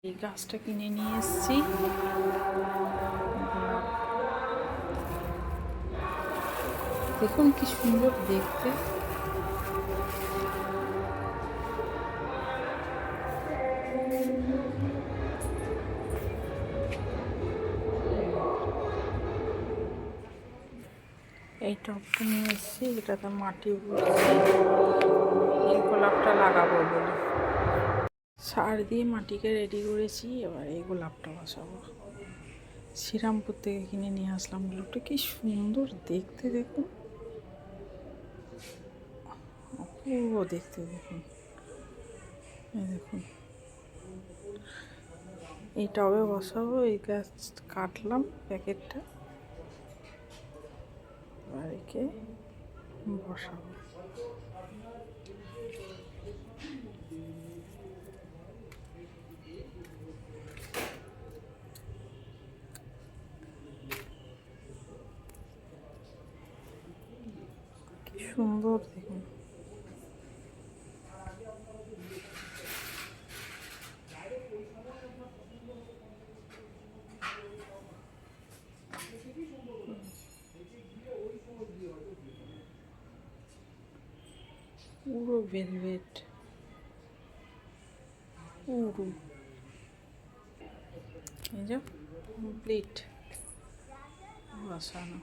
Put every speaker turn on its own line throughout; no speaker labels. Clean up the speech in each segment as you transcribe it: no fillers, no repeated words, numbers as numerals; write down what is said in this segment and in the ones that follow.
এই গাছটা কিনে নিয়ে এসেছি। দেখুন কি সুন্দর দেখতে। এই টবটা নিয়ে এসেছি, এটাতে মাটি ভরছি এই গোলাপটা লাগাবো বলে। সার দিয়ে মাটিকে রেডি করেছি, এবার এই গোলাপটা বসাবো। শ্রীরামপুর থেকে কিনে নিয়ে আসলাম। গোলাপটা কি সুন্দর দেখতে, দেখুন অপূর্ব দেখতে। দেখুন এই দেখুন, এই টবে বসাবো। এই গাছ কাটলাম প্যাকেটটা, এবার একে বসাবো। কি সুন্দর দেখুন। পুরো ভেলভেট, পুরো এই যে কমপ্লিট বসানো।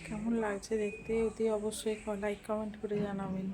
কেমন লাগছে দেখতে অতি অবশ্যই লাইক কমেন্ট করে জানাবেন।